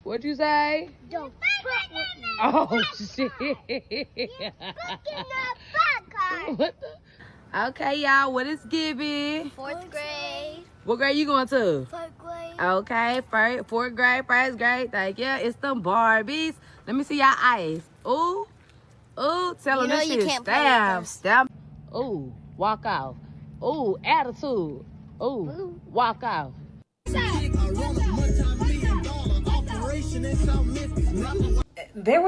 What'd you say? Don't fuck with me. Oh, shit. What the? Okay, y'all, what is Gibby? 4th grade. What grade you going to? 4th grade. Okay, fourth grade, first grade. Thank you. It's them Barbies. Let me see y'all eyes. Ooh. Ooh, tell them this shit stamp. Ooh, walk out. Ooh, attitude. Ooh, walk out. There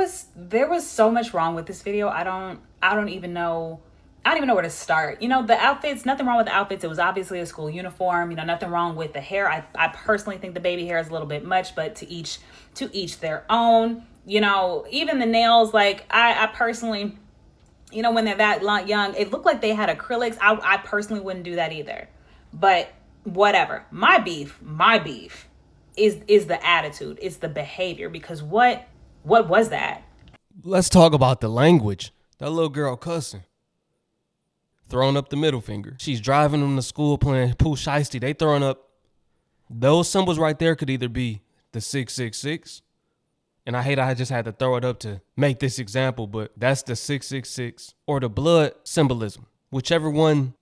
was so much wrong with this video. I don't even know where to start. You know, the outfits, nothing wrong with the outfits. It was obviously a school uniform. You know, nothing wrong with the hair. I personally think the baby hair is a little bit much, but to each their own. You know, even the nails, like I personally, you know, when they're that young, it looked like they had acrylics. I personally wouldn't do that either. But whatever. My beef is the attitude. It's the behavior. Because what was that? Let's talk about the language. That little girl cussing. Throwing up the middle finger. She's driving them to school playing Pooh Shiesty. They throwing up. Those symbols right there could either be the 666. And I just had to throw it up to make this example, but that's the 666 or the blood symbolism. Whichever one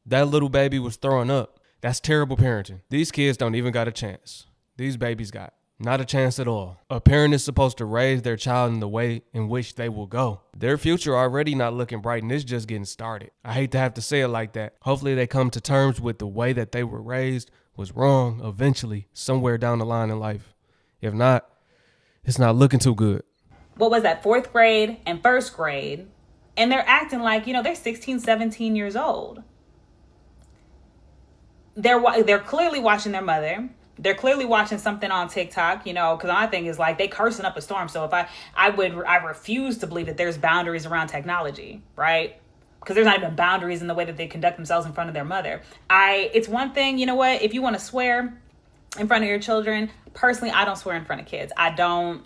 that little baby was throwing up, that's terrible parenting. These kids don't even got a chance. These babies got not a chance at all. A parent is supposed to raise their child in the way in which they will go. Their future already not looking bright, and it's just getting started. I hate to have to say it like that. Hopefully they come to terms with the way that they were raised was wrong eventually, somewhere down the line in life. If not, it's not looking too good. What was that, 4th grade and 1st grade? And they're acting like, you know, they're 16, 17 years old. They're clearly watching their mother. They're clearly watching something on TikTok, you know, because my thing is like they cursing up a storm. So if I refuse to believe that there's boundaries around technology, right? Because there's not even boundaries in the way that they conduct themselves in front of their mother. It's one thing, you know what, if you want to swear in front of your children, personally, I don't swear in front of kids. I don't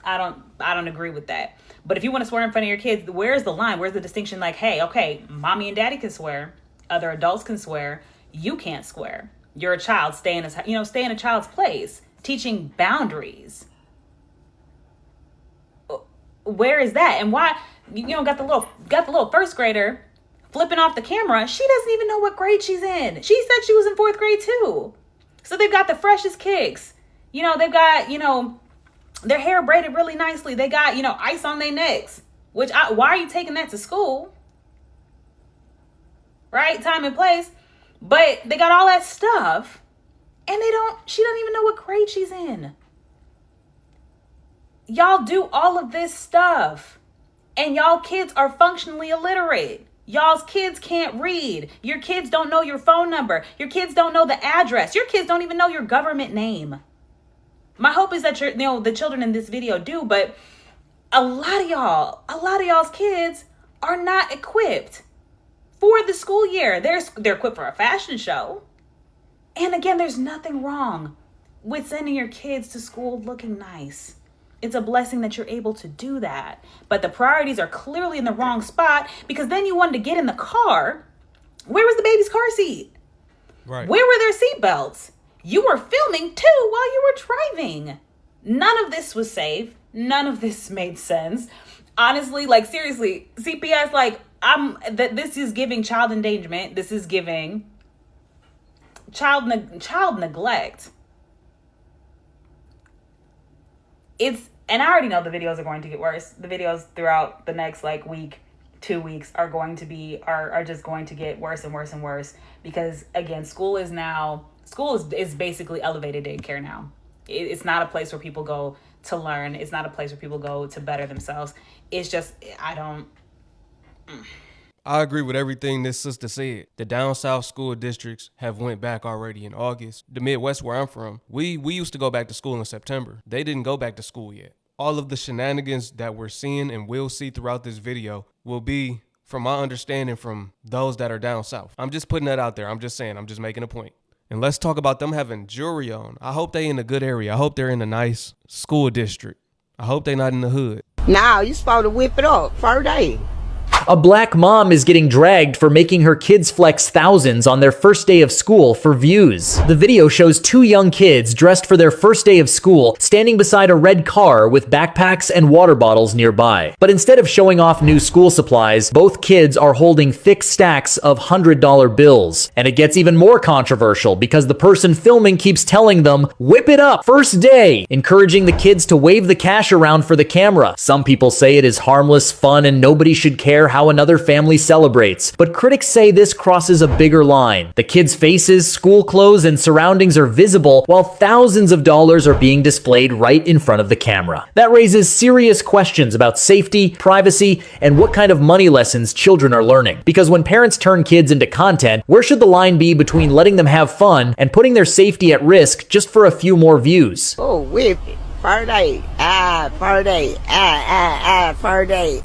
agree with that. But if you want to swear in front of your kids, where's the line? Where's the distinction? Like, hey, okay, mommy and daddy can swear. Other adults can swear. You can't swear. You're a child. Stay in a child's place. Teaching boundaries. Where is that? And why, you know, got the little 1st grader flipping off the camera. She doesn't even know what grade she's in. She said she was in 4th grade too. So they've got the freshest kicks. You know, they've got, you know, their hair braided really nicely. They got, you know, ice on their necks. Why are you taking that to school? Right? Time and place. But they got all that stuff. And she doesn't even know what grade she's in. Y'all do all of this stuff. And y'all kids are functionally illiterate. Y'all's kids can't read. Your kids don't know your phone number. Your kids don't know the address. Your kids don't even know your government name. My hope is that the children in this video do, but a lot of y'all's kids are not equipped for the school year. They're equipped for a fashion show. And again, there's nothing wrong with sending your kids to school looking nice. It's a blessing that you're able to do that. But the priorities are clearly in the wrong spot, because then you wanted to get in the car. Where was the baby's car seat? Right. Where were their seat belts? You were filming too while you were driving. None of this was safe. None of this made sense. Honestly, like seriously, CPS, like this is giving child endangerment. This is giving child neglect. And I already know the videos are going to get worse. The videos throughout the next week, 2 weeks are just going to get worse and worse and worse, because again, school is basically elevated daycare now. It's not a place where people go to learn. It's not a place where people go to better themselves. It's just, I agree with everything this sister said. The down south school districts have went back already in August. The Midwest, where I'm from, we used to go back to school in September. They didn't go back to school yet. All of the shenanigans that we're seeing and will see throughout this video will be, from my understanding, from those that are down south. I'm just putting that out there. I'm just saying. I'm just making a point. And let's talk about them having jewelry on. I hope they in a good area. I hope they're in a nice school district. I hope they're not in the hood. Now you supposed to whip it up first day. A black mom is getting dragged for making her kids flex thousands on their first day of school for views. The video shows two young kids dressed for their first day of school standing beside a red car with backpacks and water bottles nearby. But instead of showing off new school supplies, both kids are holding thick stacks of $100 bills. And it gets even more controversial because the person filming keeps telling them, "Whip it up, first day," encouraging the kids to wave the cash around for the camera. Some people say it is harmless fun and nobody should care how another family celebrates. But critics say this crosses a bigger line. The kids' faces, school clothes, and surroundings are visible while thousands of dollars are being displayed right in front of the camera. That raises serious questions about safety, privacy, and what kind of money lessons children are learning. Because when parents turn kids into content, where should the line be between letting them have fun and putting their safety at risk just for a few more views? Oh, whip it. Friday. Friday. Friday.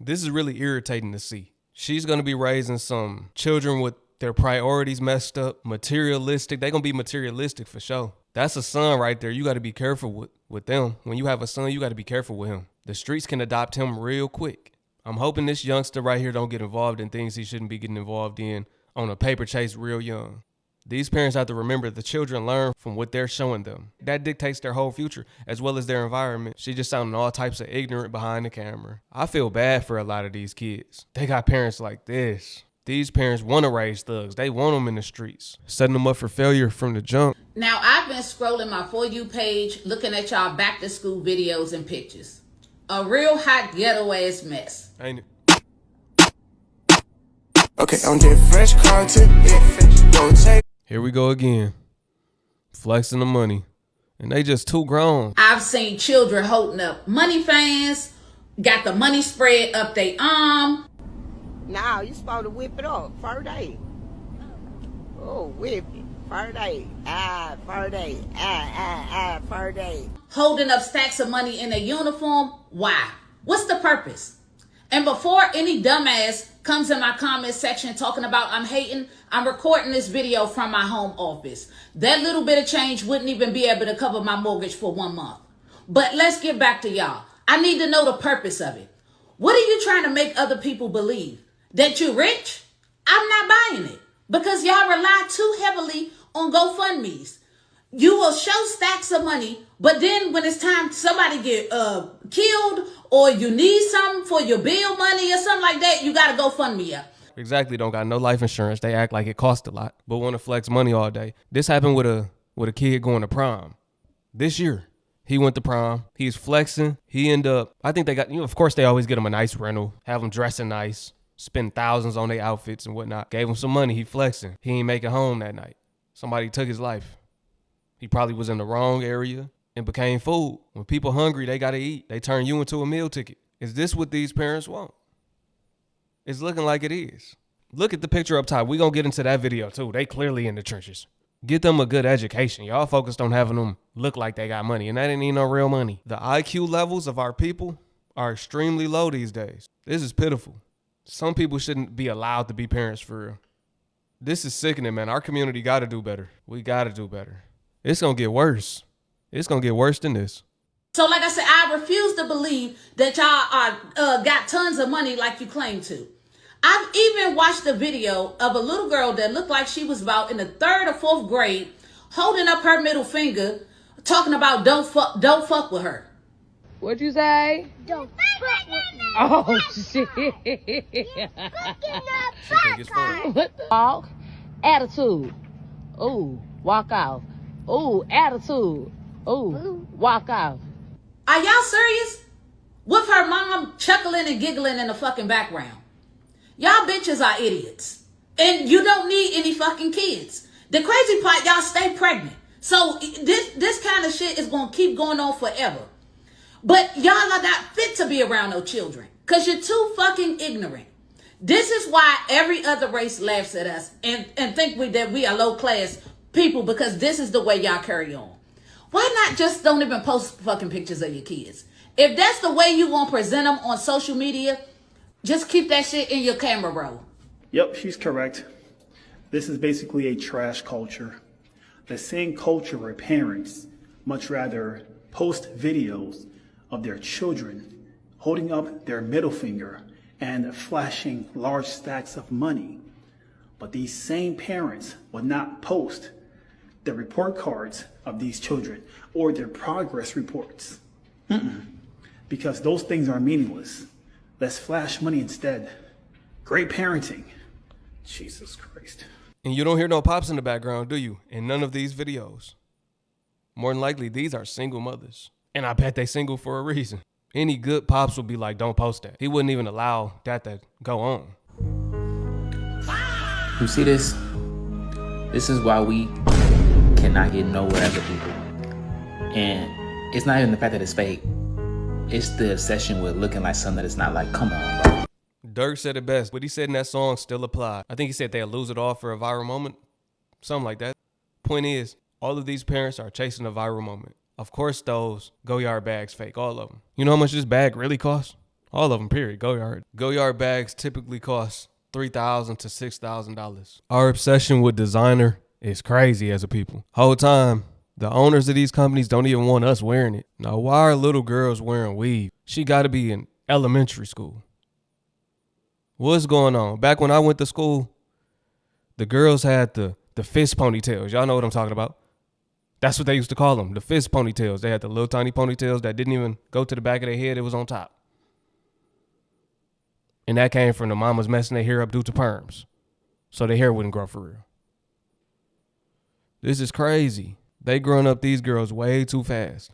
This is really irritating to see. She's going to be raising some children with their priorities messed up, materialistic. They're going to be materialistic for sure. That's a son right there. You got to be careful with them. When you have a son, you got to be careful with him. The streets can adopt him real quick. I'm hoping this youngster right here don't get involved in things he shouldn't be getting involved in on a paper chase real young. These parents have to remember the children learn from what they're showing them. That dictates their whole future as well as their environment. She just sounding all types of ignorant behind the camera. I feel bad for a lot of these kids. They got parents like this. These parents want to raise thugs. They want them in the streets, setting them up for failure from the jump. Now, I've been scrolling my For You page, looking at y'all back to school videos and pictures. A real hot ghetto ass mess. Ain't it? Okay, on that fresh content, don't take. Here we go again. Flexing the money. And they just too grown. I've seen children holding up money fans, got the money spread up their arm. Now you supposed to whip it up. Friday. Oh, whip it. Friday. Friday. Friday. Holding up stacks of money in a uniform. Why? What's the purpose? And before any dumbass comes in my comment section talking about I'm hating, I'm recording this video from my home office. That little bit of change wouldn't even be able to cover my mortgage for 1 month. But let's get back to y'all. I need to know the purpose of it. What are you trying to make other people believe? That you're rich? I'm not buying it. Because y'all rely too heavily on GoFundMes. You will show stacks of money, but then when it's time somebody get killed or you need something for your bill money or something like that, you got to GoFundMe up. Exactly, don't got no life insurance. They act like it costs a lot, but want to flex money all day. This happened with a kid going to prom. This year, he went to prom. He's flexing. He ended up, I think they got, of course they always get him a nice rental, have him dressing nice, spend thousands on their outfits and whatnot. Gave him some money, he flexing. He ain't make it home that night. Somebody took his life. He probably was in the wrong area and became food. When people hungry, they got to eat. They turn you into a meal ticket. Is this what these parents want? It's looking like it is. Look at the picture up top. We gonna get into that video too. They clearly in the trenches. Get them a good education. Y'all focused on having them look like they got money, and that ain't even no real money. The IQ levels of our people are extremely low these days. This is pitiful. Some people shouldn't be allowed to be parents for real. This is sickening, man. Our community got to do better. We got to do better. It's gonna get worse. It's gonna get worse than this. So like I said, I refuse to believe that y'all are got tons of money like you claim to. I've even watched a video of a little girl that looked like she was about in the 3rd or 4th grade, holding up her middle finger, talking about don't fuck with her. What'd you say? Don't fuck with me. Oh shit! What the fuck? Attitude. Ooh, walk off. Ooh, attitude. Ooh, walk off. Are y'all serious? With her mom chuckling and giggling in the fucking background. Y'all bitches are idiots. And you don't need any fucking kids. The crazy part, y'all stay pregnant. So this kind of shit is going to keep going on forever. But y'all are not fit to be around no children. Because you're too fucking ignorant. This is why every other race laughs at us and think that we are low class people because this is the way y'all carry on. Why not just don't even post fucking pictures of your kids? If that's the way you want to present them on social media, just keep that shit in your camera roll. Yep, she's correct. This is basically a trash culture. The same culture where parents much rather post videos of their children holding up their middle finger and flashing large stacks of money. But these same parents would not post the report cards of these children or their progress reports. Because those things are meaningless. Let's flash money instead. Great parenting. Jesus Christ. And you don't hear no pops in the background, do you? In none of these videos. More than likely, these are single mothers. And I bet they single for a reason. Any good pops would be like, don't post that. He wouldn't even allow that to go on. You see this? This is why we cannot get nowhere as a people. And it's not even the fact that it's fake. It's the obsession with looking like something that it's not. Like, come on, bro. Dirk said it best. What he said in that song still applied. I think he said they'll lose it all for a viral moment. Something like that. Point is, all of these parents are chasing a viral moment. Of course, those Go-Yard bags fake, all of them. You know how much this bag really costs? All of them, period. Go-Yard. Go-Yard bags typically cost $3,000 to $6,000. Our obsession with designer is crazy as a people. Whole time, the owners of these companies don't even want us wearing it. Now, why are little girls wearing weave? She got to be in elementary school. What's going on? Back when I went to school, the girls had the fist ponytails. Y'all know what I'm talking about. That's what they used to call them, the fist ponytails. They had the little tiny ponytails that didn't even go to the back of their head. It was on top. And that came from the mamas messing their hair up due to perms. So their hair wouldn't grow for real. This is crazy. They growing up these girls way too fast.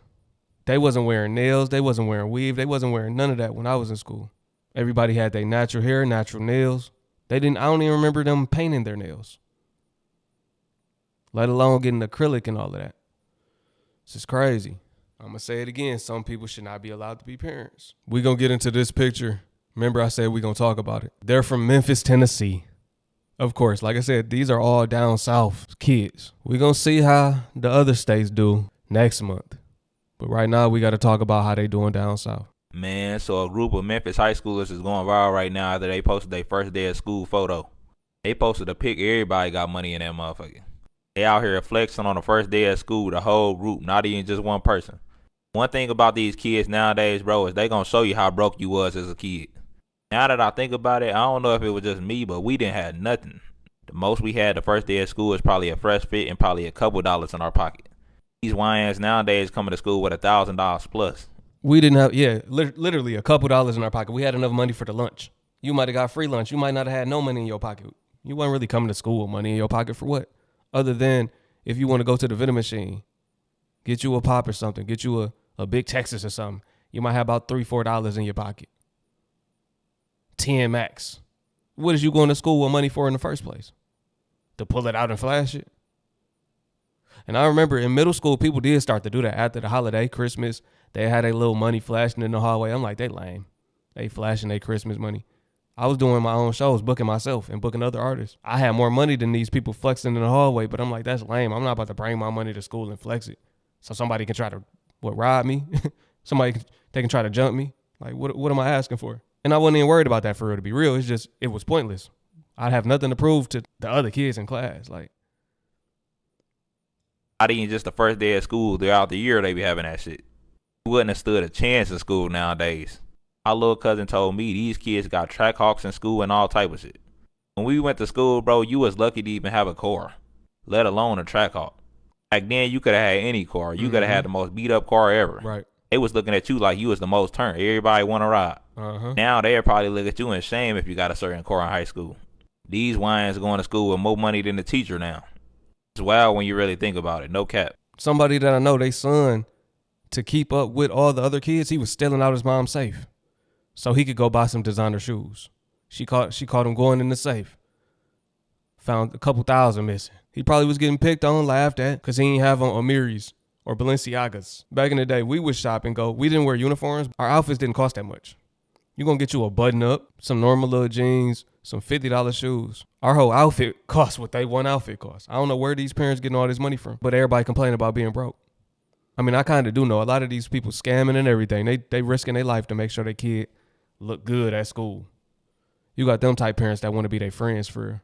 They wasn't wearing nails. They wasn't wearing weave. They wasn't wearing none of that when I was in school. Everybody had their natural hair, natural nails. I don't even remember them painting their nails. Let alone getting acrylic and all of that. This is crazy. I'm going to say it again. Some people should not be allowed to be parents. We're going to get into this picture. Remember I said we're going to talk about it. They're from Memphis, Tennessee. Of course, like I said, these are all down south kids. We're going to see how the other states do next month. But right now, we got to talk about how they doing down south. Man, so a group of Memphis high schoolers is going viral right now after they posted their first day of school photo. They posted a pic. Everybody got money in that motherfucker. They out here flexing on the first day of school, the whole group, not even just one person. One thing about these kids nowadays, bro, is they gonna show you how broke you was as a kid. Now that I think about it, I don't know if it was just me, but we didn't have nothing. The most we had the first day of school is probably a fresh fit and probably a couple dollars in our pocket. These YNs nowadays coming to school with $1,000 plus. We didn't have, literally a couple dollars in our pocket. We had enough money for the lunch. You might have got free lunch. You might not have had no money in your pocket. You wasn't really coming to school with money in your pocket for what? Other than if you want to go to the vending machine, get you a pop or something, get you a big Texas or something. You might have about $3, $4 in your pocket. 10 max. What is you going to school with money for in the first place? To pull it out and flash it? And I remember in middle school, people did start to do that after the holiday, Christmas. They had a little money flashing in the hallway. I'm like, they lame. They flashing their Christmas money. I was doing my own shows, booking myself and booking other artists. I had more money than these people flexing in the hallway, but I'm like, that's lame. I'm not about to bring my money to school and flex it so somebody can try to, rob me? They can try to jump me? Like, what am I asking for? And I wasn't even worried about that for real, to be real. It's just, it was pointless. I'd have nothing to prove to the other kids in class. Like, Not even just the first day of school, throughout the year they be having that shit. You wouldn't have stood a chance in school nowadays. My little cousin told me these kids got track hawks in school and all type of shit. When we went to school, bro, you was lucky to even have a car, let alone a track hawk. Back then, you could have had any car. You could have had the most beat up car ever. right. They was looking at you like you was the most turned. Everybody want to ride. Now they'll probably look at you in shame if you got a certain car in high school. These wines going to school with more money than the teacher now. It's wild when you really think about it. No cap. Somebody that I know, they son, to keep up with all the other kids, he was stealing out his mom's safe so he could go buy some designer shoes. She caught him going in the safe. Found a couple thousand missing. He probably was getting picked on, laughed at, because he didn't have on Amiris or Balenciagas. Back in the day, we would shop and go. We didn't wear uniforms. Our outfits didn't cost that much. You're going to get you a button up, some normal little jeans, some $50 shoes. Our whole outfit costs what they one outfit costs. I don't know where these parents getting all this money from, but everybody complaining about being broke. I mean, I kind of do know a lot of these people scamming and everything. They risking their life to make sure their kid look good at school. You got them type parents that want to be their friends for real.